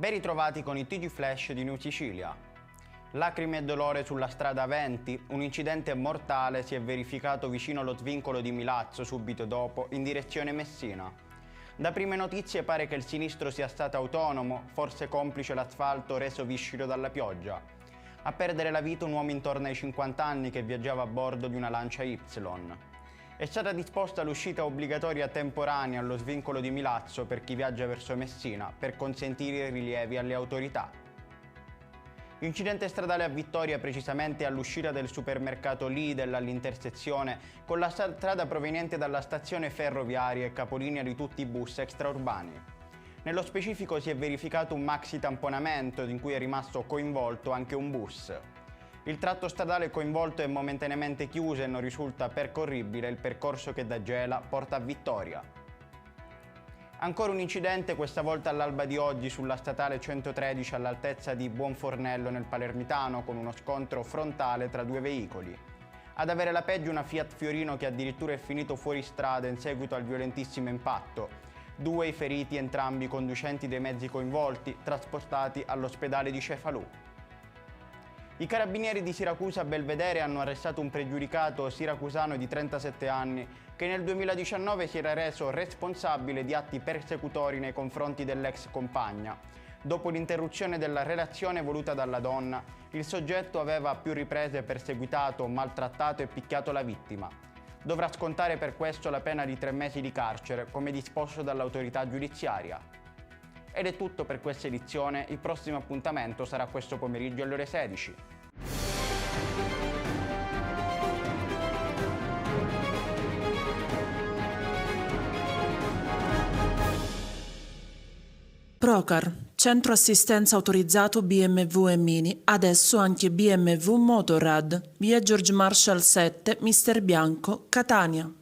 Ben ritrovati con i TG Flash di New Sicilia. Lacrime e dolore sulla strada 20, un incidente mortale si è verificato vicino allo svincolo di Milazzo subito dopo, in direzione Messina. Da prime notizie pare che il sinistro sia stato autonomo, forse complice l'asfalto reso viscido dalla pioggia. A perdere la vita un uomo intorno ai 50 anni che viaggiava a bordo di una Lancia Y. È stata disposta l'uscita obbligatoria temporanea allo svincolo di Milazzo per chi viaggia verso Messina per consentire i rilievi alle autorità. Incidente stradale a Vittoria, precisamente all'uscita del supermercato Lidl all'intersezione con la strada proveniente dalla stazione ferroviaria e capolinea di tutti i bus extraurbani. Nello specifico si è verificato un maxi tamponamento in cui è rimasto coinvolto anche un bus. Il tratto stradale coinvolto è momentaneamente chiuso e non risulta percorribile il percorso che da Gela porta a Vittoria. Ancora un incidente, questa volta all'alba di oggi sulla statale 113 all'altezza di Buonfornello nel Palermitano, con uno scontro frontale tra due veicoli. Ad avere la peggio una Fiat Fiorino che addirittura è finito fuori strada in seguito al violentissimo impatto. Due i feriti, entrambi conducenti dei mezzi coinvolti, trasportati all'ospedale di Cefalù. I carabinieri di Siracusa Belvedere hanno arrestato un pregiudicato siracusano di 37 anni che nel 2019 si era reso responsabile di atti persecutori nei confronti dell'ex compagna. Dopo l'interruzione della relazione voluta dalla donna, il soggetto aveva a più riprese perseguitato, maltrattato e picchiato la vittima. Dovrà scontare per questo la pena di 3 mesi di carcere, come disposto dall'autorità giudiziaria. Ed è tutto per questa edizione, il prossimo appuntamento sarà questo pomeriggio alle ore 16. Procar, centro assistenza autorizzato BMW e Mini, adesso anche BMW Motorrad, via George Marshall 7, Mister Bianco, Catania.